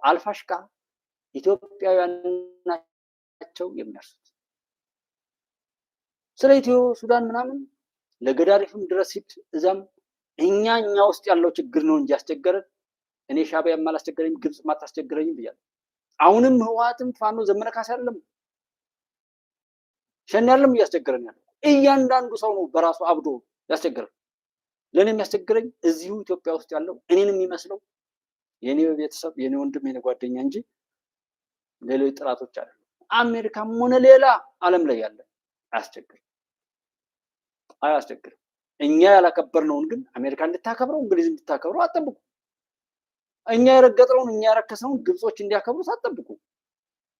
አልፋሽቃ ኢትዮጵያውያን ናቸው የሚያርሱት። ስለ ኢትዮ ሱዳን ምናምን ለገዳሪፍም ድረስ ሂድ እዛም እኛ ውስጥ ያለው ችግር ነው እንጂ ያስቸገረን እኔ ሻዕቢያም አላስቸገረኝም፣ ግብጽም አታስቸገረኝም ብያለሁ። አሁንም ህወሓትም ፋኖ ዘመነ ካሴ አይደለም ሸኔ አይደለም እያስቸገረን ያለው እያንዳንዱ ሰው ነው በራሱ አብዶ ያስቸገረን። ለኔ የሚያስቸግረኝ እዚሁ ኢትዮጵያ ውስጥ ያለው እኔን የሚመስለው የኔ ቤተሰብ የኔ ወንድም የኔ ጓደኛ እንጂ ሌሎች ጥራቶች አይደለም። አሜሪካም ሆነ ሌላ ዓለም ላይ ያለ አያስቸግርም። እኛ ያላከበርነውን ግን አሜሪካ እንድታከብረው እንግሊዝ እንድታከብረው አትጠብቁ። እኛ የረገጥነውን እኛ ያረከስነውን ግብጾች እንዲያከብሩት አትጠብቁ።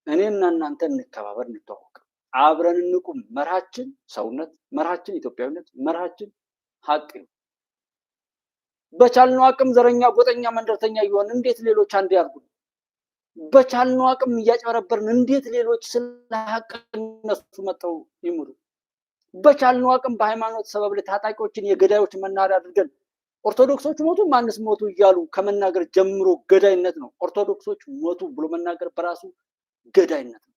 እኔና እናንተ እንከባበር፣ እንተዋወቅ፣ አብረን እንቁም። መርሃችን ሰውነት፣ መርሃችን ኢትዮጵያዊነት፣ መርሃችን ሀቅ። በቻልነው አቅም ዘረኛ፣ ጎጠኛ፣ መንደርተኛ እየሆን እንዴት ሌሎች አንድ ያርጉ? በቻልነው አቅም እያጨበረበርን እንዴት ሌሎች ስለ ሀቅ እነሱ መጥተው ይሙሩ? በቻልነው አቅም በሃይማኖት ሰበብ ታጣቂዎችን የገዳዮች መናኸሪያ አድርገን ኦርቶዶክሶች ሞቱ ማንስ ሞቱ እያሉ ከመናገር ጀምሮ ገዳይነት ነው። ኦርቶዶክሶች ሞቱ ብሎ መናገር በራሱ ገዳይነት ነው።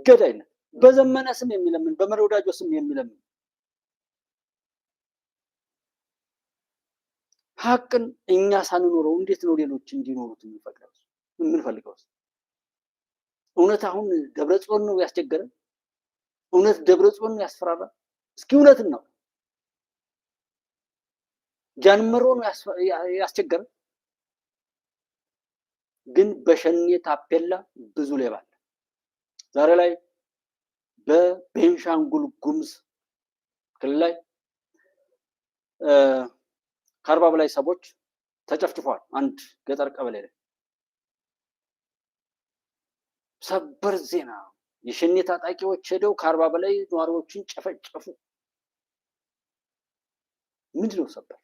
ገዳይነት በዘመነ ስም የሚለምን በመሪ ወዳጆ ስም የሚለምን ሀቅን እኛ ሳንኖረው እንዴት ነው ሌሎች እንዲኖሩት የምንፈልገው? እውነት አሁን ደብረጽዮን ነው ያስቸገረን? እውነት ደብረጽዮን ነው ያስፈራራ? እስኪ እውነትን ነው ጃንመሮ ነው ያስቸገረን? ግን በሸኔ ታፔላ ብዙ ሌባ አለ። ዛሬ ላይ በቤንሻንጉል ጉሙዝ ክልል ላይ ከ40 በላይ ሰዎች ተጨፍጭፈዋል። አንድ ገጠር ቀበሌ ላይ ሰበር ዜና። የሸኔ ታጣቂዎች ሄደው ከ40 በላይ ነዋሪዎችን ጨፈጨፉ። ምንድነው ሰበር?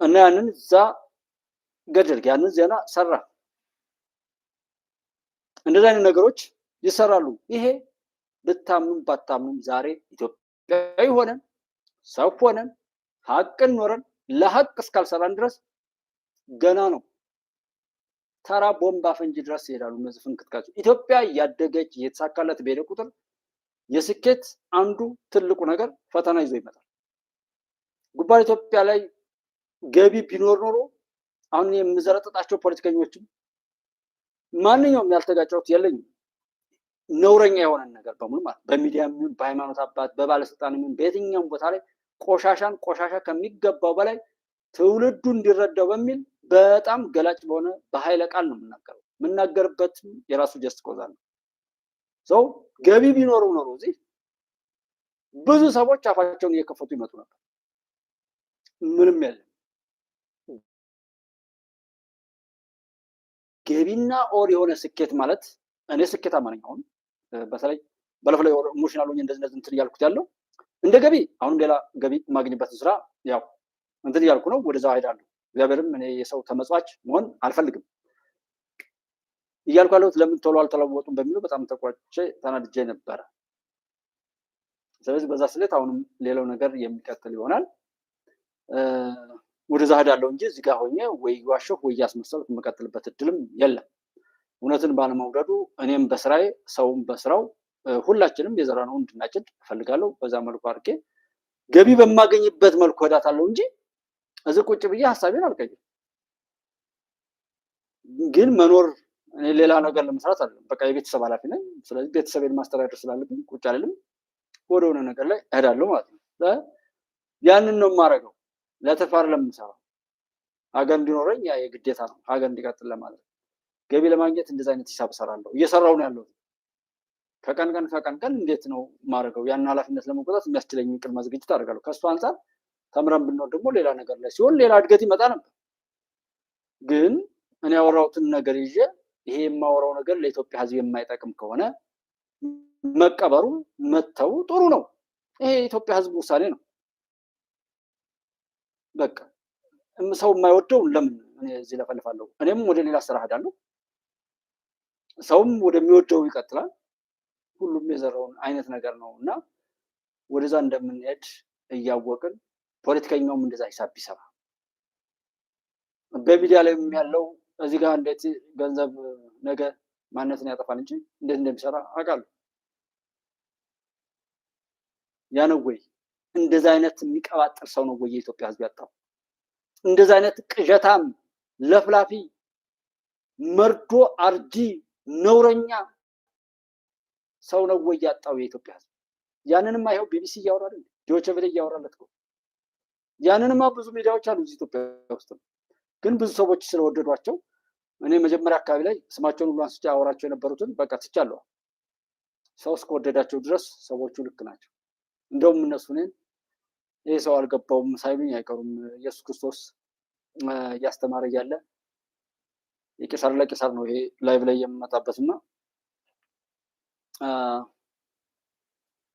እና ያንን እዛ ገደል ያንን ዜና ሰራ። እንደዚህ አይነት ነገሮች ይሰራሉ። ይሄ ብታምኑም ባታምኑም ዛሬ ኢትዮጵያዊ ሆነን ሰው ሆነን ሀቅን ኖረን ለሀቅ እስካልሰራን ድረስ ገና ነው። ተራ ቦምባ ፈንጂ ድረስ ይሄዳሉ እነዚህ ፍንክትካቸው። ኢትዮጵያ እያደገች እየተሳካለት በሄደ ቁጥር የስኬት አንዱ ትልቁ ነገር ፈተና ይዞ ይመጣል። ጉባኤ ኢትዮጵያ ላይ ገቢ ቢኖር ኖሮ አሁን የምዘረጥጣቸው ፖለቲከኞችም ማንኛውም ያልተጋጨሁት የለኝም። ነውረኛ የሆነ ነገር በሙሉ ማለት በሚዲያም ይሁን በሃይማኖት አባት በባለስልጣንም ይሁን በየትኛውም ቦታ ላይ ቆሻሻን ቆሻሻ ከሚገባው በላይ ትውልዱ እንዲረዳው በሚል በጣም ገላጭ በሆነ በኃይለ ቃል ነው የምናገረው። የምናገርበት የራሱ ጀስት ኮዝ አለ። ሰው ገቢ ቢኖረው ኖሮ እዚህ ብዙ ሰዎች አፋቸውን እየከፈቱ ይመጡ ነበር። ምንም የለም። ገቢና ኦር የሆነ ስኬት ማለት እኔ ስኬታማ ነኝ። አሁን በተለይ ባለፈው ላይ ኢሞሽናል ሆኜ እንደዚህ እንትን እያልኩት ያለው እንደ ገቢ አሁን ሌላ ገቢ የማግኝበትን ስራ ያው እንትን እያልኩ ነው። ወደዛው ሄዳለሁ። እግዚአብሔርም እኔ የሰው ተመጽዋች መሆን አልፈልግም እያልኩ ያለሁት ለምን ቶሎ አልተለወጡም በሚለው በጣም ተቋጭቼ ተናድጄ ነበረ። ስለዚህ በዛ ስሌት አሁንም ሌላው ነገር የሚቀጥል ይሆናል። ወደዛ ሄዳለሁ እንጂ እዚህ ጋር ሆኜ ወይ ዋሸሁ ወይ ያስመሰልኩ የምቀጥልበት እድልም የለም። እውነትን ባለመውደዱ እኔም በስራዬ ሰውም በስራው ሁላችንም የዘራነው እንድናጭድ እፈልጋለሁ። በዛ መልኩ አድርጌ ገቢ በማገኝበት መልኩ እሄዳታለሁ እንጂ እዚህ ቁጭ ብዬ ሀሳቤን አልቀይርም። ግን መኖር እኔ ሌላ ነገር ለመስራት አይደለም። በቃ የቤተሰብ ኃላፊ ነኝ። ስለዚህ ቤተሰቤን ማስተዳደር ስላለብኝ ቁጭ አልልም። ወደ ሆነ ነገር ላይ እሄዳለሁ ማለት ነው። ያንን ነው የማደርገው። ለተፋር ለምሰራው ሀገር እንዲኖረኝ ያ የግዴታ ነው። ሀገር እንዲቀጥል ለማለት ገቢ ለማግኘት እንደዚህ አይነት ሂሳብ እሰራለሁ። እየሰራው ነው ያለው። ከቀን ቀን እንዴት ነው የማደርገው? ያን ኃላፊነት ለመወጣት የሚያስችለኝ ቅድመ ዝግጅት አደርጋለሁ። ከሱ አንፃር ተምረን ብንኖር ደግሞ ሌላ ነገር ላይ ሲሆን ሌላ እድገት ይመጣ ነበር። ግን እኔ ያወራሁትን ነገር ይዤ ይሄ የማወራው ነገር ለኢትዮጵያ ሕዝብ የማይጠቅም ከሆነ መቀበሩ መተው ጥሩ ነው። ይሄ የኢትዮጵያ ሕዝብ ውሳኔ ነው። በቃ ሰው የማይወደው ለምን እኔ እዚህ ለፈልፋለሁ? እኔም ወደ ሌላ ስራ ሄዳለሁ። ሰውም ወደሚወደው ይቀጥላል። ሁሉም የዘራውን አይነት ነገር ነው እና ወደዛ እንደምንሄድ እያወቅን ፖለቲከኛውም እንደዛ ሂሳብ ቢሰራ በሚዲያ ላይ ያለው እዚህ ጋር እንዴት ገንዘብ ነገ ማንነትን ያጠፋል እንጂ እንዴት እንደሚሰራ አውቃለሁ። ያ ነው ወይ? እንደዛ አይነት የሚቀባጥር ሰው ነው ወይ የኢትዮጵያ ሕዝብ ያጣው? እንደዛ አይነት ቅዠታም፣ ለፍላፊ፣ መርዶ አርጂ፣ ነውረኛ ሰው ነው ወይ ያጣው የኢትዮጵያ ሕዝብ? ያንንማ ይኸው ቢቢሲ እያወራ አይደል? ዶይቼ ቬለ እያወራለት ነው። ያንንማ ብዙ ሚዲያዎች አሉ እዚህ ኢትዮጵያ ውስጥ። ግን ብዙ ሰዎች ስለወደዷቸው እኔ መጀመሪያ አካባቢ ላይ ስማቸውን ሁሉ አንስቼ አወራቸው የነበሩትን በቃ ትቻለሁ። ሰው እስከወደዳቸው ድረስ ሰዎቹ ልክ ናቸው። እንደውም እነሱ እኔን ይህ ሰው አልገባውም ሳይሉኝ አይቀሩም። ኢየሱስ ክርስቶስ እያስተማረ እያለ የቄሳር ለቄሳር ነው ይሄ ላይቭ ላይ የምመጣበትና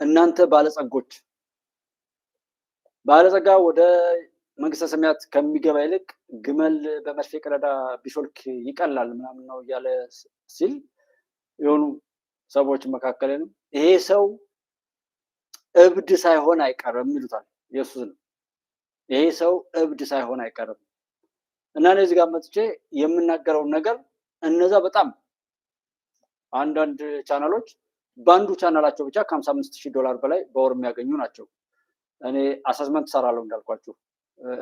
እናንተ ባለጸጎች ባለጸጋ ወደ መንግስተ ሰማያት ከሚገባ ይልቅ ግመል በመርፌ ቀዳዳ ቢሾልክ ይቀላል ምናምን ነው እያለ ሲል የሆኑ ሰዎች መካከልንም ይሄ ሰው እብድ ሳይሆን አይቀርም ይሉታል ኢየሱስን። ይሄ ሰው እብድ ሳይሆን አይቀርም እና እዚህ ጋር መጥቼ የምናገረው ነገር እነዛ በጣም አንዳንድ ቻናሎች በአንዱ ቻናላቸው ብቻ $55,000 በላይ በወር የሚያገኙ ናቸው። እኔ አሰስመንት ሰራለሁ እንዳልኳችሁ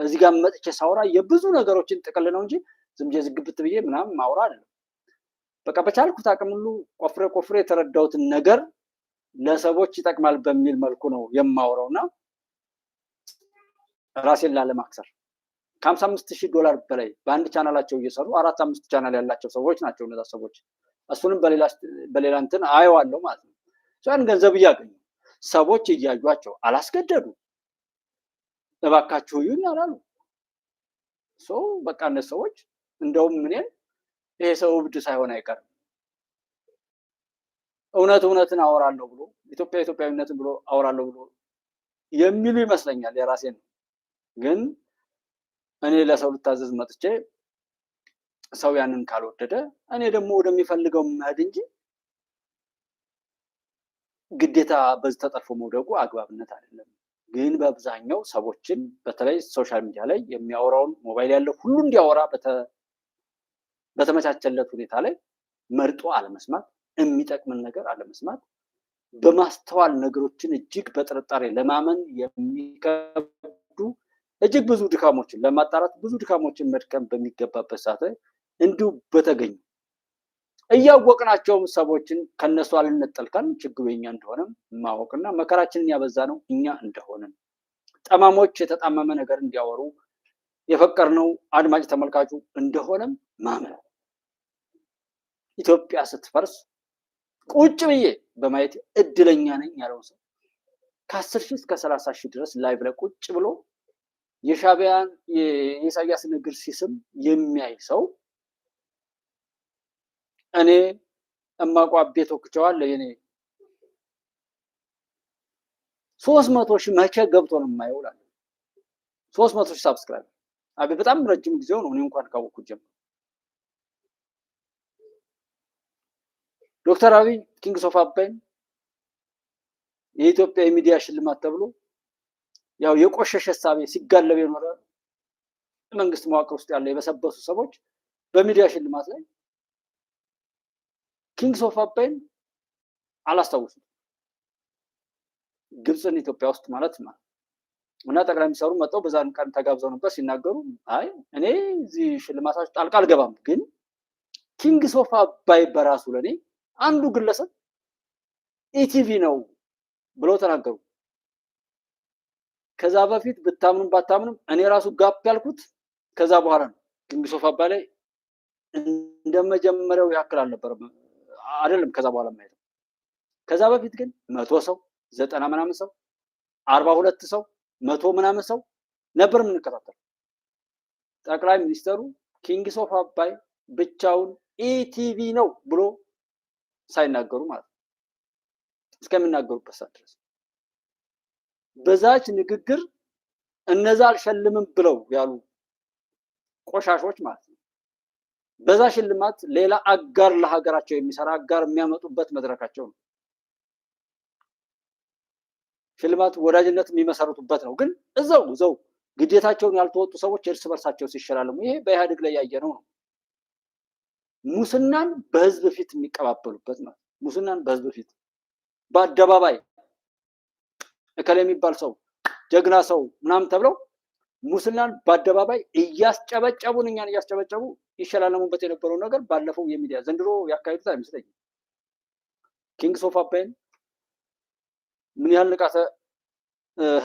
እዚህ ጋር መጥቼ ሳውራ የብዙ ነገሮችን ጥቅል ነው እንጂ ዝም ብዬ ዝግብት ብዬ ምናምን ማውራ አይደለም። በቃ በቻልኩት አቅም ሁሉ ቆፍሬ የተረዳሁትን ነገር ለሰዎች ይጠቅማል በሚል መልኩ ነው የማውራውና ራሴን ላለማክሰር $55,000 በላይ በአንድ ቻናላቸው እየሰሩ 4-5 ቻናል ያላቸው ሰዎች ናቸው እነዛ ሰዎች። እሱንም በሌላ እንትን አየዋለሁ ማለት ነው። ያን ገንዘብ እያገኙ ሰዎች እያዩቸው አላስገደዱ። እባካችሁ ይሁን አላሉ። በቃ እነዚህ ሰዎች እንደውም እኔን ይሄ ሰው እብድ ሳይሆን አይቀርም እውነትን አወራለሁ ብሎ ኢትዮጵያዊነትን ብሎ አወራለሁ ብሎ የሚሉ ይመስለኛል። የራሴን ግን እኔ ለሰው ልታዘዝ መጥቼ ሰው ያንን ካልወደደ እኔ ደግሞ ወደሚፈልገው መሄድ እንጂ ግዴታ በዚህ ተጠርፎ መውደቁ አግባብነት አይደለም። ግን በአብዛኛው ሰዎችን በተለይ ሶሻል ሚዲያ ላይ የሚያወራውን ሞባይል ያለው ሁሉ እንዲያወራ በተመቻቸለት ሁኔታ ላይ መርጦ አለመስማት፣ የሚጠቅምን ነገር አለመስማት፣ በማስተዋል ነገሮችን እጅግ በጥርጣሬ ለማመን የሚከብዱ እጅግ ብዙ ድካሞችን ለማጣራት ብዙ ድካሞችን መድከም በሚገባበት ሰዓት ላይ እንዲሁ በተገኙ እያወቅናቸውም ሰዎችን ከነሱ አልነጠልካን ችግሩ የኛ እንደሆነም ማወቅና መከራችንን ያበዛ ነው እኛ እንደሆነን ጠማሞች የተጣመመ ነገር እንዲያወሩ የፈቀርነው አድማጭ ተመልካቹ እንደሆነም ማመን። ኢትዮጵያ ስትፈርስ ቁጭ ብዬ በማየት እድለኛ ነኝ ያለው ሰው ከ10,000 እስከ 30,000 ድረስ ላይቭ ላይ ቁጭ ብሎ የሻዕቢያን የኢሳያስ ንግር ሲስም የሚያይ ሰው እኔ እማቋ ቤት ወክቸዋለሁ። የኔ 300,000 መቼ ገብቶ ነው የማይውላል? 300,000 ሳብስክራይብ አቤት በጣም ረጅም ጊዜው ነው። እኔ እንኳን ካወቅኩት ጀምሮ ዶክተር አብይ ኪንግስ ኦፍ አባይን የኢትዮጵያ የሚዲያ ሽልማት ተብሎ ያው የቆሸሸ ሳቤ ሲጋለብ የኖረ መንግስት መዋቅር ውስጥ ያለ የበሰበሱ ሰዎች በሚዲያ ሽልማት ላይ ኪንግስ ኦፍ አባይን አላስታውሱም። ግብፅን ኢትዮጵያ ውስጥ ማለት ነው እና ጠቅላይ ሚኒስትሩ መጣው በዛን ቀን ተጋብዘው ነበር ሲናገሩ አይ እኔ እዚህ ሽልማታችሁ ጣልቃ አልገባም፣ ግን ኪንግስ ኦፍ አባይ በራሱ ለኔ አንዱ ግለሰብ ኢቲቪ ነው ብሎ ተናገሩ። ከዛ በፊት ብታምኑም ባታምኑም እኔ ራሱ ጋፕ ያልኩት ከዛ በኋላ ነው። ኪንግስ ኦፍ አባይ ላይ እንደመጀመሪያው ያክል አልነበረም አይደለም። ከዛ በኋላ ማለት ከዛ በፊት ግን 100 ሰው 90 ምናምን ሰው 42 ሰው 100 ምናምን ሰው ነበር የምንከታተል። ጠቅላይ ሚኒስትሩ ኪንግስ ኦፍ አባይ ብቻውን ኢቲቪ ነው ብሎ ሳይናገሩ ማለት ነው እስከሚናገሩበት ሰዓት ድረስ በዛች ንግግር እነዛ አልሸልምም ብለው ያሉ ቆሻሾች ማለት ነው በዛ ሽልማት ሌላ አጋር ለሀገራቸው የሚሰራ አጋር የሚያመጡበት መድረካቸው ነው። ሽልማት ወዳጅነት የሚመሰረቱበት ነው። ግን እዛው ግዴታቸውን ያልተወጡ ሰዎች እርስ በርሳቸው ሲሸላለሙ ይሄ በኢህአዴግ ላይ ያየነው ነው። ሙስናን በህዝብ ፊት የሚቀባበሉበት ነው። ሙስናን በህዝብ ፊት በአደባባይ እከሌ የሚባል ሰው ጀግና ሰው ምናምን ተብለው ሙስናን በአደባባይ እያስጨበጨቡን እኛን እያስጨበጨቡ ይሸላለሙበት የነበረው ነገር ባለፈው የሚዲያ ዘንድሮ ያካሄዱት አይመስለኝም። ኪንግስ ኦፍ አባይን ምን ያህል ንቃተ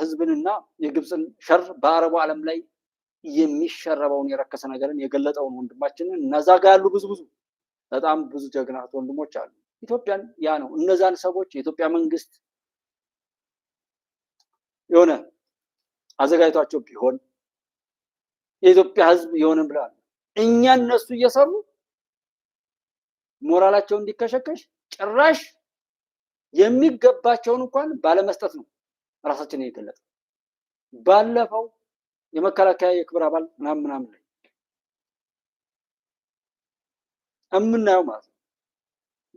ህዝብንና የግብፅን ሸር በአረቡ ዓለም ላይ የሚሸረበውን የረከሰ ነገርን የገለጠውን ወንድማችንን እነዛ ጋ ያሉ ብዙ በጣም ብዙ ጀግና ወንድሞች አሉ። ኢትዮጵያን ያ ነው። እነዛን ሰዎች የኢትዮጵያ መንግስት የሆነ አዘጋጅቷቸው ቢሆን የኢትዮጵያ ህዝብ የሆነ ብለዋል። እኛ እነሱ እየሰሩ ሞራላቸው እንዲከሸከሽ ጭራሽ የሚገባቸውን እንኳን ባለመስጠት ነው ራሳችንን የገለጠ። ባለፈው የመከላከያ የክብር አባል ምናምን ላይ እምናየው ማለት ነው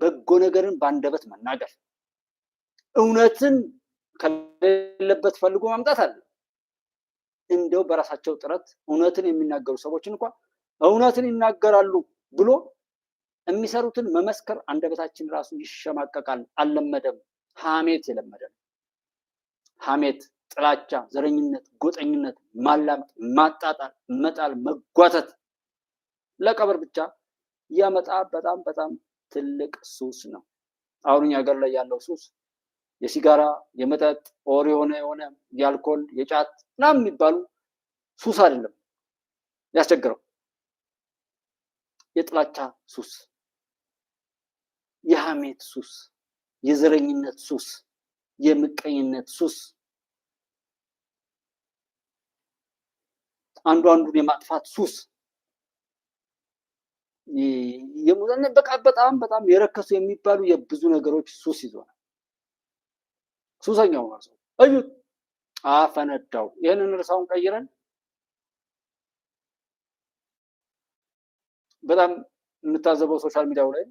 በጎ ነገርን በአንደበት መናገር፣ እውነትን ከሌለበት ፈልጎ ማምጣት አለ። እንደው በራሳቸው ጥረት እውነትን የሚናገሩ ሰዎችን እንኳን እውነትን ይናገራሉ ብሎ የሚሰሩትን መመስከር አንደበታችን ራሱ ይሸማቀቃል። አልለመደም። ሐሜት የለመደ ሐሜት፣ ጥላቻ፣ ዘረኝነት፣ ጎጠኝነት ማላመጥ፣ ማጣጣል፣ መጣል፣ መጓተት ለቀብር ብቻ ያመጣ በጣም ትልቅ ሱስ ነው። አሁን እኛ ሀገር ላይ ያለው ሱስ የሲጋራ፣ የመጠጥ ኦር የሆነ የአልኮል፣ የጫት ምናምን የሚባሉ ሱስ አይደለም ያስቸግረው። የጥላቻ ሱስ፣ የሐሜት ሱስ፣ የዘረኝነት ሱስ፣ የምቀኝነት ሱስ፣ አንዱ አንዱን የማጥፋት ሱስ በቃ በጣም የረከሱ የሚባሉ የብዙ ነገሮች ሱስ ይዞናል። ሱሰኛው ነው። እዩት፣ አፈነዳው። ይህንን ርዕሳውን ቀይረን በጣም የምታዘበው ሶሻል ሚዲያው ላይ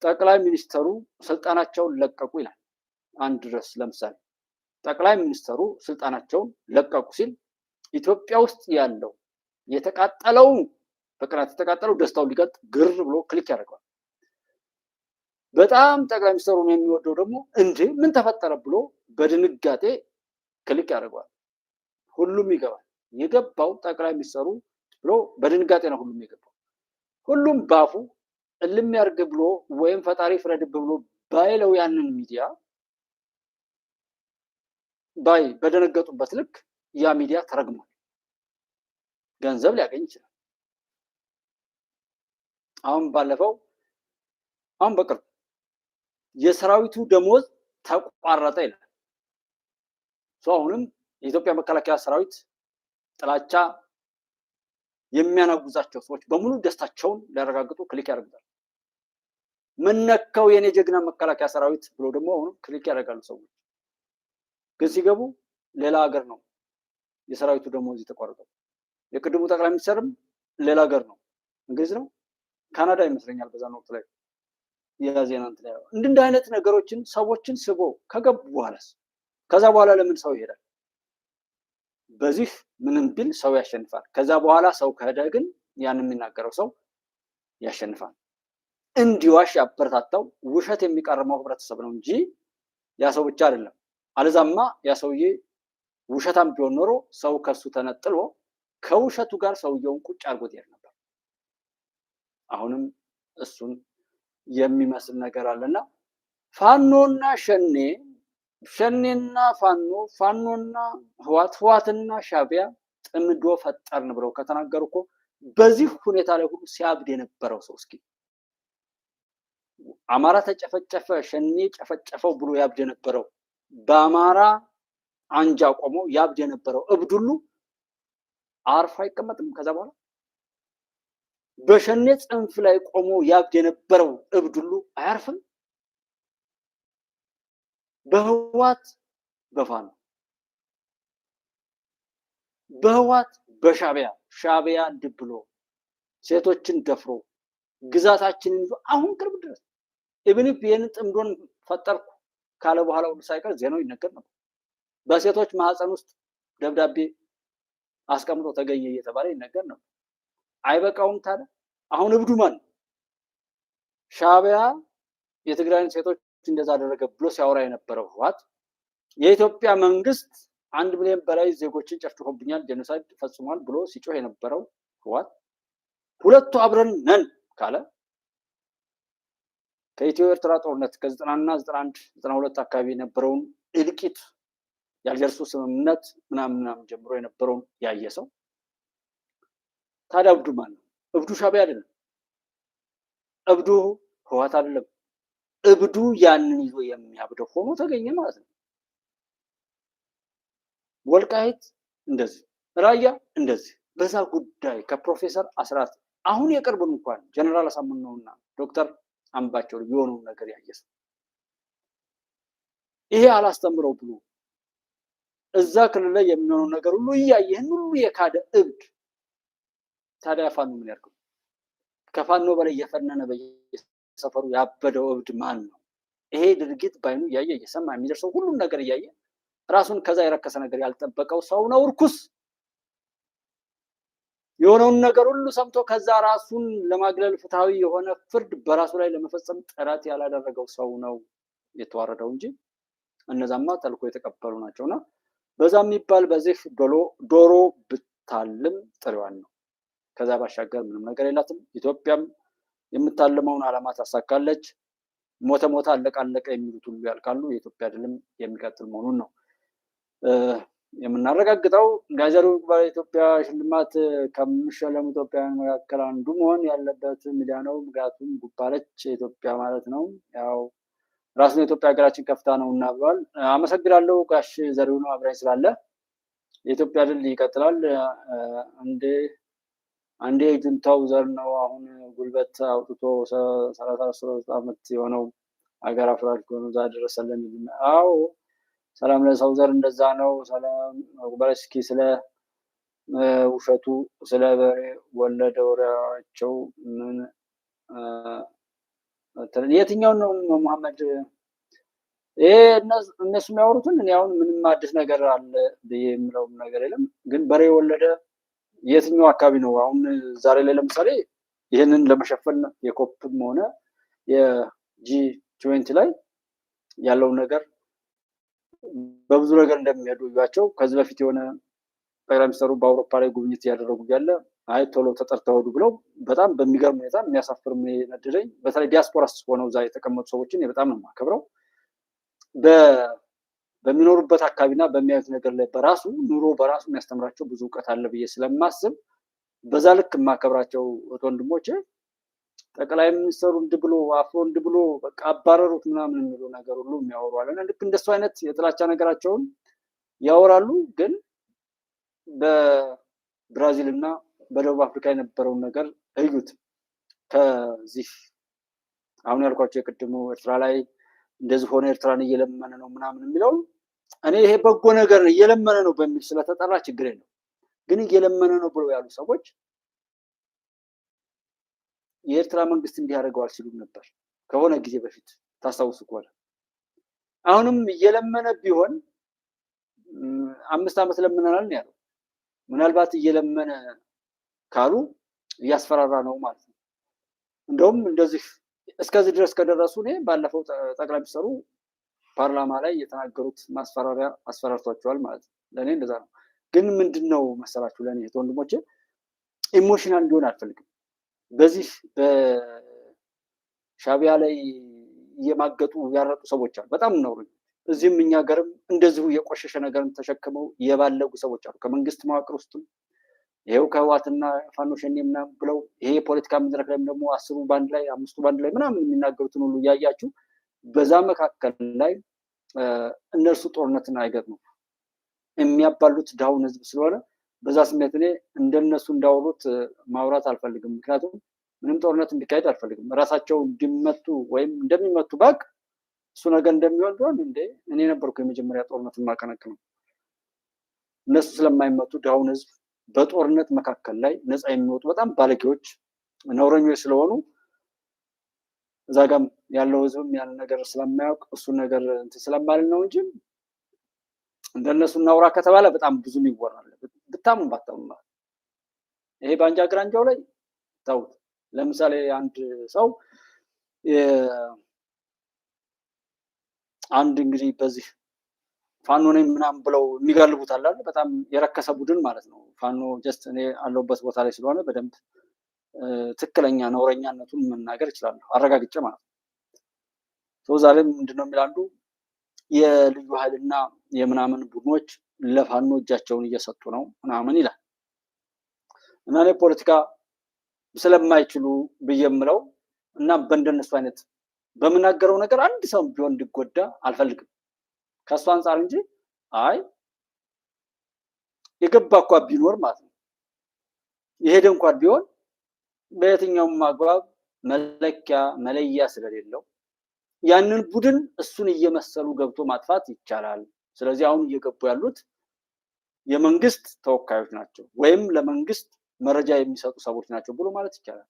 ጠቅላይ ሚኒስተሩ ስልጣናቸውን ለቀቁ ይላል። አንድ ድረስ ለምሳሌ ጠቅላይ ሚኒስተሩ ስልጣናቸውን ለቀቁ ሲል ኢትዮጵያ ውስጥ ያለው የተቃጠለው በቅናት የተቃጠለው ደስታውን ሊገልጥ ግር ብሎ ክሊክ ያደርገዋል። በጣም ጠቅላይ ሚኒስተሩን የሚወደው ደግሞ እንዴ ምን ተፈጠረ ብሎ በድንጋጤ ክሊክ ያደርገዋል። ሁሉም ይገባል። የገባው ጠቅላይ ሚኒስተሩ ብሎ በድንጋጤ ነው ሁሉም የገባው። ሁሉም ባፉ እልም ያርግ ብሎ ወይም ፈጣሪ ፍረድብ ብሎ ባይለው ያንን ሚዲያ በደነገጡበት ልክ ያ ሚዲያ ተረግሟል። ገንዘብ ሊያገኝ ይችላል። አሁን በቅርብ የሰራዊቱ ደሞዝ ተቋረጠ ይላል። አሁንም የኢትዮጵያ መከላከያ ሰራዊት ጥላቻ የሚያናጉዛቸው ሰዎች በሙሉ ደስታቸውን ሊያረጋግጡ ክሊክ ያደርጋሉ። ምነካው የኔ ጀግና መከላከያ ሰራዊት ብሎ ደግሞ አሁንም ክሊክ ያደርጋሉ። ሰዎች ግን ሲገቡ ሌላ ሀገር ነው የሰራዊቱ ደሞዝ የተቋረጠው። የቅድሙ ጠቅላይ ሚኒስትርም ሌላ ሀገር ነው፣ እንግሊዝ ነው፣ ካናዳ ይመስለኛል። በዛን ወቅት ላይ የዜና እንትን ያለው እንደ አይነት ነገሮችን ሰዎችን ስቦ ከገቡ በኋላስ ከዛ በኋላ ለምን ሰው ይሄዳል? በዚህ ምንም ቢል ሰው ያሸንፋል። ከዛ በኋላ ሰው ከሄደ ግን ያን የሚናገረው ሰው ያሸንፋል። እንዲዋሽ ያበረታታው ውሸት የሚቀርመው ህብረተሰብ ነው እንጂ ያ ሰው ብቻ አይደለም። አለዛማ ያ ሰውዬ ውሸታም ቢሆን ኖሮ ሰው ከሱ ተነጥሎ ከውሸቱ ጋር ሰውየውን ቁጭ አድርጎት ይሄድ ነበር። አሁንም እሱን የሚመስል ነገር አለና ፋኖና ሸኔና ፋኖና ህዋትና ሻቢያ ጥምዶ ፈጠርን ብለው ከተናገሩ እኮ በዚህ ሁኔታ ላይ ሁሉ ሲያብድ የነበረው ሰው እስኪ አማራ ተጨፈጨፈ ሸኔ ጨፈጨፈው ብሎ ያብድ የነበረው በአማራ አንጃ ቆሞ ያብድ የነበረው እብድ ሁሉ አርፎ አይቀመጥም። ከዛ በኋላ በሸኔ ጽንፍ ላይ ቆሞ ያብድ የነበረው እብድ ሁሉ አያርፍም። በህዋት በፋኖ በህዋት በሻቢያ ድብሎ ሴቶችን ደፍሮ ግዛታችንን ይዞ አሁን ቅርብ ድረስ ኢብኒፍ ይህን ጥምዶን ፈጠርኩ ካለ በኋላ ሁሉ ሳይቀር ዜናው ይነገር ነበር። በሴቶች ማህፀን ውስጥ ደብዳቤ አስቀምጦ ተገኘ እየተባለ ይነገር ነው። አይበቃውም ታዲያ? አሁን እብዱ ማን? ሻዕቢያ የትግራይን ሴቶች እንደዛ አደረገ ብሎ ሲያወራ የነበረው ህወሓት የኢትዮጵያ መንግስት 1 ሚሊዮን በላይ ዜጎችን ጨፍጭፎብኛል፣ ጄኖሳይድ ፈጽሟል ብሎ ሲጮህ የነበረው ህወሓት ሁለቱ አብረን ነን ካለ ከኢትዮ ኤርትራ ጦርነት ከ90 እና 91 92 አካባቢ የነበረውን እልቂት የአልጀርሱ ስምምነት ምናምን ጀምሮ የነበረውን ያየ ሰው ታዲያ እብዱ ማን ነው? እብዱ ሻዕቢያ አይደለም። እብዱ ህወሓት አይደለም። እብዱ ያንን ይዞ የሚያብደው ሆኖ ተገኘ ማለት ነው። ወልቃይት እንደዚህ፣ ራያ እንደዚህ። በዛ ጉዳይ ከፕሮፌሰር አስራት አሁን የቅርቡን እንኳን ጀነራል አሳምነውና ዶክተር አምባቸው የሆነውን ነገር ያየሰ ይሄ አላስተምረው ብሎ እዛ ክልል ላይ የሚሆነው ነገር ሁሉ እያየ ይህን ሁሉ የካደ እብድ ታዲያ ፋኖ ምን ያርገው? ከፋኖ በላይ የፈነነ በየሰፈሩ ያበደው እብድ ማን ነው? ይሄ ድርጊት ባይኑ እያየ እየሰማ የሚደርሰው ሁሉም ነገር እያየ ራሱን ከዛ የረከሰ ነገር ያልጠበቀው ሰው ነው እርኩስ። የሆነውን ነገር ሁሉ ሰምቶ ከዛ ራሱን ለማግለል ፍትሃዊ የሆነ ፍርድ በራሱ ላይ ለመፈጸም ጥረት ያላደረገው ሰው ነው የተዋረደው እንጂ እነዛማ ተልኮ የተቀበሉ ናቸውና በዛ የሚባል በዚህ ዶሮ ብታልም ጥሪዋን ነው። ከዛ ባሻገር ምንም ነገር የላትም። ኢትዮጵያም የምታልመውን ዓላማ ታሳካለች። ሞተ ሞተ አለቀ አለቀ የሚሉት ሁሉ ያልቃሉ። የኢትዮጵያ ድልም የሚቀጥል መሆኑን ነው የምናረጋግጠው። ጋዜሩ በኢትዮጵያ ሽልማት ከሚሸለሙ ኢትዮጵያውያን መካከል አንዱ መሆን ያለበት ሚዲያ ነው። ምክንያቱም ጉባለች ኢትዮጵያ ማለት ነው። ያው ራሱን የኢትዮጵያ ሀገራችን ከፍታ ነው እና ብሏል። አመሰግናለሁ ጋሽ ዘሪሁን አብራኝ ስላለ። የኢትዮጵያ ድል ይቀጥላል። አንዴ ጁንታው ዘር ነው አሁን ጉልበት አውጥቶ 33 ዓመት የሆነው ሀገር አፍራሽ ሆኖ እዛ ደረሰልን። አዎ ሰላም ለሰው ዘር እንደዛ ነው። ሰላም በረስኪ ስለ ውሸቱ ስለ በሬ ወለደ ወሬያቸው ምን የትኛውን ነው መሐመድ? ይሄ እነሱ የሚያወሩትን እኔ አሁን ምንም አዲስ ነገር አለ ብዬ የምለው ነገር የለም። ግን በሬ ወለደ የትኛው አካባቢ ነው? አሁን ዛሬ ላይ ለምሳሌ ይህንን ለመሸፈን የኮፕም ሆነ የጂ20 ላይ ያለውን ነገር በብዙ ነገር እንደሚሄዱ እያቸው ከዚህ በፊት የሆነ ጠቅላይ ሚኒስትሩ በአውሮፓ ላይ ጉብኝት እያደረጉ ያለ አይ ቶሎ ተጠርተው ሄዱ ብለው በጣም በሚገርም ሁኔታ የሚያሳፍር ነድረኝ። በተለይ ዲያስፖራስ ሆነው እዛ የተቀመጡ ሰዎችን በጣም ነው የማከብረው። በሚኖሩበት አካባቢና በሚያዩት ነገር ላይ በራሱ ኑሮ በራሱ የሚያስተምራቸው ብዙ እውቀት አለ ብዬ ስለማስብ በዛ ልክ የማከብራቸው ወንድሞቼ ጠቅላይ ሚኒስትሩ እንዲህ ብሎ አፍሮ እንዲህ ብሎ በቃ አባረሩት ምናምን የሚሉ ነገር ሁሉ የሚያወሩ አለና ልክ እንደሱ አይነት የጥላቻ ነገራቸውን ያወራሉ። ግን በብራዚል እና በደቡብ አፍሪካ የነበረውን ነገር እዩት። ከዚህ አሁን ያልኳቸው የቅድሙ ኤርትራ ላይ እንደዚህ ሆነ ኤርትራን እየለመነ ነው ምናምን የሚለው እኔ ይሄ በጎ ነገር እየለመነ ነው በሚል ስለተጠራ ችግር የለም። ግን እየለመነ ነው ብለው ያሉ ሰዎች የኤርትራ መንግስት እንዲያደርገዋል ሲሉም ነበር ከሆነ ጊዜ በፊት ታስታውሱ ከሆነ። አሁንም እየለመነ ቢሆን 5 ዓመት ለምነናል ነው ያለው። ምናልባት እየለመነ ካሉ እያስፈራራ ነው ማለት ነው። እንደውም እንደዚህ እስከዚህ ድረስ ከደረሱ እኔ ባለፈው ጠቅላይ ሚኒስትሩ ፓርላማ ላይ የተናገሩት ማስፈራሪያ አስፈራርቷቸዋል ማለት ነው። ለእኔ እንደዛ ነው። ግን ምንድነው መሰላችሁ ለእኔ ወንድሞቼ ኢሞሽናል እንዲሆን አልፈልግም። በዚህ በሻዕቢያ ላይ እየማገጡ ያረጡ ሰዎች አሉ። በጣም ነው እዚህም እኛ ሀገርም እንደዚሁ የቆሸሸ ነገርን ተሸክመው የባለጉ ሰዎች አሉ። ከመንግስት መዋቅር ውስጥም ይሄው ከህወሓትና ፋኖ ሸኔ ምናምን ብለው ይሄ የፖለቲካ መድረክ ላይም ደግሞ 10 ባንድ ላይ 5 ባንድ ላይ ምናምን የሚናገሩትን ሁሉ እያያችሁ በዛ መካከል ላይ እነርሱ ጦርነትን አይገጥሙም። የሚያባሉት ዳውን ህዝብ ስለሆነ በዛ ስሜት እኔ እንደነሱ እንዳወሩት ማውራት አልፈልግም። ምክንያቱም ምንም ጦርነት እንዲካሄድ አልፈልግም። ራሳቸው እንዲመቱ ወይም እንደሚመቱ ባቅ እሱ ነገር እንደሚሆን ቢሆን እንዴ እኔ ነበርኩ የመጀመሪያ ጦርነት ማቀነቅነው። እነሱ ስለማይመቱ ዳውን ህዝብ በጦርነት መካከል ላይ ነፃ የሚወጡ በጣም ባለጌዎች ነውረኞች ስለሆኑ እዛ ጋም ያለው ህዝብም ያን ነገር ስለማያውቅ እሱ ነገር እንትን ስለማልን ነው እንጂ እንደነሱ እናውራ ከተባለ በጣም ብዙም ይወራል። ብታምኑ ባታምኑ ማለት ይሄ ባንጃ ግራንጃው ላይ ታውት ለምሳሌ አንድ ሰው አንድ እንግዲህ በዚህ ፋኖ ነኝ ምናምን ብለው የሚጋልቡት አለ በጣም የረከሰ ቡድን ማለት ነው። ፋኖ ጀስት እኔ አለሁበት ቦታ ላይ ስለሆነ በደንብ ትክክለኛ ነውረኛነቱን መናገር እችላለሁ አረጋግጬ ማለት ነው። ዛሬም ምንድነው የሚላሉ የልዩ ኃይልና የምናምን ቡድኖች ለፋኖ እጃቸውን እየሰጡ ነው ምናምን ይላል እና እኔ ፖለቲካ ስለማይችሉ ብየምለው እና በእንደነሱ አይነት በምናገረው ነገር አንድ ሰው ቢሆን እንዲጎዳ አልፈልግም ከሱ አንፃር እንጂ አይ የገባ እንኳን ቢኖር ማለት ነው የሄደ እንኳን ቢሆን በየትኛውም አግባብ መለኪያ መለያ ስለሌለው ያንን ቡድን እሱን እየመሰሉ ገብቶ ማጥፋት ይቻላል። ስለዚህ አሁን እየገቡ ያሉት የመንግስት ተወካዮች ናቸው ወይም ለመንግስት መረጃ የሚሰጡ ሰዎች ናቸው ብሎ ማለት ይቻላል።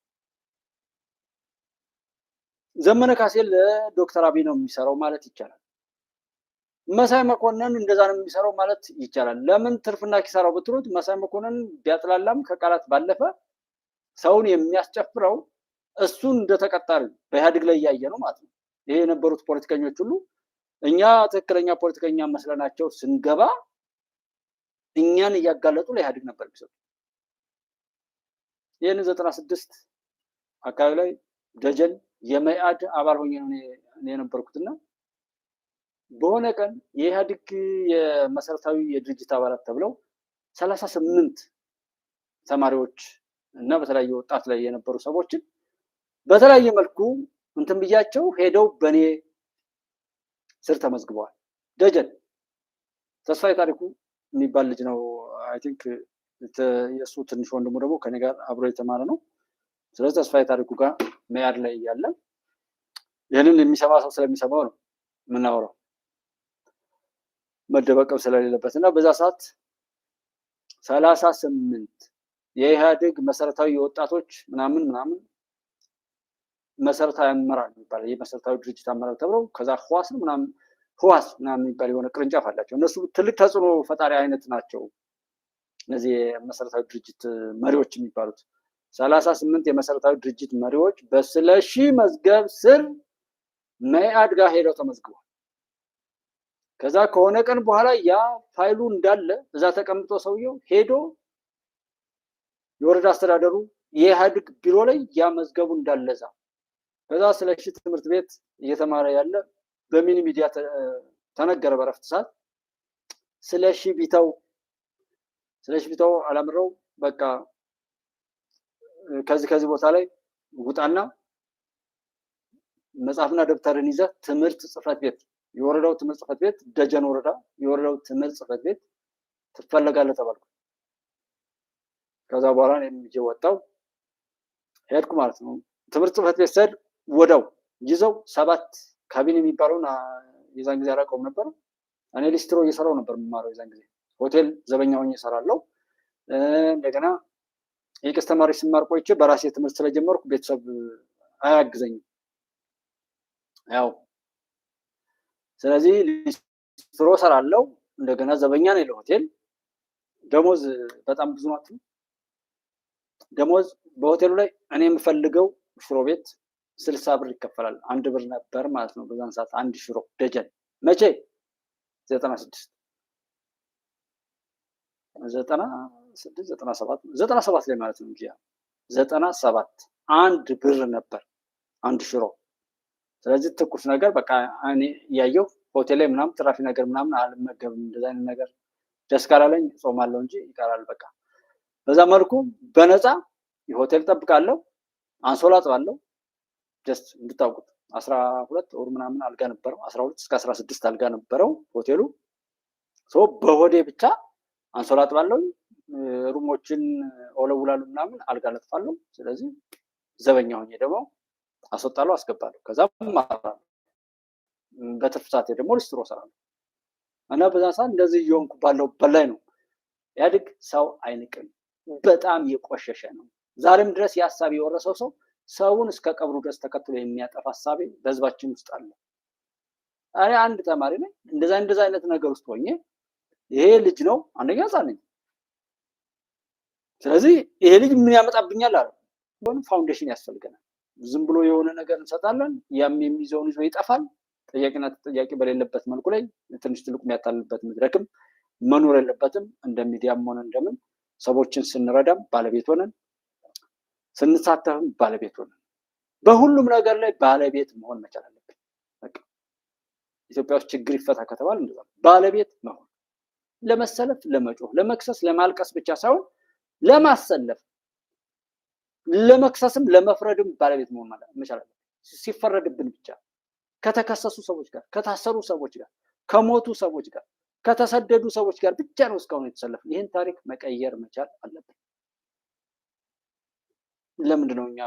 ዘመነ ካሴ ለዶክተር አብይ ነው የሚሰራው ማለት ይቻላል። መሳይ መኮንን እንደዛ ነው የሚሰራው ማለት ይቻላል። ለምን ትርፍና ኪሳራው ብትሉት መሳይ መኮንን ቢያጥላላም ከቃላት ባለፈ ሰውን የሚያስጨፍረው እሱን እንደተቀጣሪ በኢህአዴግ ላይ እያየ ነው ማለት ነው። ይሄ የነበሩት ፖለቲከኞች ሁሉ እኛ ትክክለኛ ፖለቲከኛ መስለናቸው ስንገባ እኛን እያጋለጡ ለኢህአዴግ ነበር የሚሰጡ። ይህን 96 አካባቢ ላይ ደጀን የመኢአድ አባል ሆኜ ነው የነበርኩትና በሆነ ቀን የኢህአዴግ የመሰረታዊ የድርጅት አባላት ተብለው 38 ተማሪዎች እና በተለያየ ወጣት ላይ የነበሩ ሰዎችን በተለያየ መልኩ እንትን ብያቸው ሄደው በኔ ስር ተመዝግበዋል። ደጀን ተስፋዬ ታሪኩ የሚባል ልጅ ነው። አይ ቲንክ የእሱ ትንሽ ወንድሙ ደግሞ ከኔ ጋር አብሮ የተማረ ነው። ስለዚህ ተስፋዬ ታሪኩ ጋር መኢአድ ላይ እያለ ይህንን የሚሰማ ሰው ስለሚሰማው ነው የምናወራው መደበቀም ስለሌለበት እና በዛ ሰዓት 38 የኢህአዴግ መሰረታዊ የወጣቶች ምናምን መሰረታዊ አመራር የሚባል የመሰረታዊ ድርጅት አመራር ተብለው ከዛ ህዋስ ምናምን የሚባል የሆነ ቅርንጫፍ አላቸው። እነሱ ትልቅ ተጽዕኖ ፈጣሪ አይነት ናቸው። እነዚህ የመሰረታዊ ድርጅት መሪዎች የሚባሉት 38 የመሰረታዊ ድርጅት መሪዎች በስለሺ መዝገብ ስር መኢአድ ጋር ሄደው ተመዝግበዋል። ከዛ ከሆነ ቀን በኋላ ያ ፋይሉ እንዳለ እዛ ተቀምጦ ሰውየው ሄዶ የወረዳ አስተዳደሩ የኢህአዴግ ቢሮ ላይ ያ መዝገቡ እንዳለዛ ከዛ ስለሺ ትምህርት ቤት እየተማረ ያለ በሚኒ ሚዲያ ተነገረ በረፍት ሰዓት ስለሺ ቢተው አላምረው በቃ ከዚህ ቦታ ላይ ውጣና መጽሐፍና ደብተርን ይዘህ ትምህርት ጽህፈት ቤት የወረዳው ትምህርት ጽህፈት ቤት ደጀን ወረዳ የወረዳው ትምህርት ጽህፈት ቤት ትፈለጋለህ ተባልኩ። ከዛ በኋላ እኔም ይዤ ወጣሁ ሄድኩ ማለት ነው። ትምህርት ጽህፈት ቤት ስሄድ ወደው ይዘው 7 ካቢኔ የሚባለውን የዛን ጊዜ አላውቀውም ነበር። እኔ ሊስትሮ እየሰራው ነበር የምማረው የዛን ጊዜ ሆቴል ዘበኛ ሆኜ እሰራለሁ። እንደገና የቄስ ተማሪ ስማር ቆይቼ በራሴ ትምህርት ስለጀመርኩ ቤተሰብ አያግዘኝም ያው ስለዚህ ሊስትሮ እሰራለሁ። እንደገና ዘበኛ ነኝ ለሆቴል። ደሞዝ በጣም ብዙ ናት። ደሞዝ በሆቴሉ ላይ እኔ የምፈልገው ሽሮ ቤት 60 ብር ይከፈላል። 1 ብር ነበር ማለት ነው በዛን ሰዓት አንድ ሽሮ ደጀን። መቼ 96 97 ላይ ማለት ነው እንጂ 97 1 ብር ነበር አንድ ሽሮ። ስለዚህ ትኩስ ነገር በቃ እኔ ያየው ሆቴል ላይ ምናምን ትራፊ ነገር ምናምን አልመገብም። እንደዛ አይነት ነገር ደስ ካላለኝ ጾማለሁ እንጂ ይቀራል በቃ። በዛ መልኩ በነፃ የሆቴል ጠብቃለሁ፣ አንሶላ አጥባለሁ። ጀስት እንድታውቁት 12 ወር ምናምን አልጋ ነበረው 12 እስከ 16 አልጋ ነበረው ሆቴሉ። በሆዴ ብቻ አንሶላ አጥባለሁ፣ ሩሞችን ወለውላለሁ ምናምን አልጋ ለጥፋለሁ። ስለዚህ ዘበኛ ሆኜ ደግሞ አስወጣለሁ አስገባለሁ። ከዛም በትርፍ ሰዓቴ ደግሞ ሊስትሮ እሰራለሁ እና በዛ ሰዓት እንደዚህ እየሆንኩ ባለው በላይ ነው። ኢህአዴግ ሰው አይንቅም፣ በጣም የቆሸሸ ነው። ዛሬም ድረስ የሀሳብ የወረሰው ሰው ሰውን እስከ ቀብሩ ድረስ ተከትሎ የሚያጠፋ ሀሳቤ በህዝባችን ውስጥ አለ። እኔ አንድ ተማሪ ነኝ። እንደዛ አይነት ነገር ውስጥ ሆኜ ይሄ ልጅ ነው አንደኛ ህፃን ነኝ ስለዚህ ይሄ ልጅ ምን ያመጣብኛል አለ። ፋውንዴሽን ያስፈልገናል። ዝም ብሎ የሆነ ነገር እንሰጣለን፣ ያም የሚይዘውን ይዞ ይጠፋል። ጠያቂና ተጠያቂ በሌለበት መልኩ ላይ ትንሽ ትልቁ የሚያታልልበት መድረክም መኖር የለበትም። እንደ ሚዲያም ሆነ እንደምን ሰዎችን ስንረዳም ባለቤት ሆነን ስንሳተፍም ባለቤት ሆነን በሁሉም ነገር ላይ ባለቤት መሆን መቻል አለብን። በቃ ኢትዮጵያ ውስጥ ችግር ይፈታ ከተባለ እንደዛ ባለቤት መሆን፣ ለመሰለፍ፣ ለመጮህ፣ ለመክሰስ፣ ለማልቀስ ብቻ ሳይሆን ለማሰለፍ፣ ለመክሰስም ለመፍረድም ባለቤት መሆን መቻል አለብን። ሲፈረድብን ብቻ ከተከሰሱ ሰዎች ጋር፣ ከታሰሩ ሰዎች ጋር፣ ከሞቱ ሰዎች ጋር፣ ከተሰደዱ ሰዎች ጋር ብቻ ነው እስካሁን የተሰለፍን። ይህን ታሪክ መቀየር መቻል አለብን። ለምንድን ነው እኛ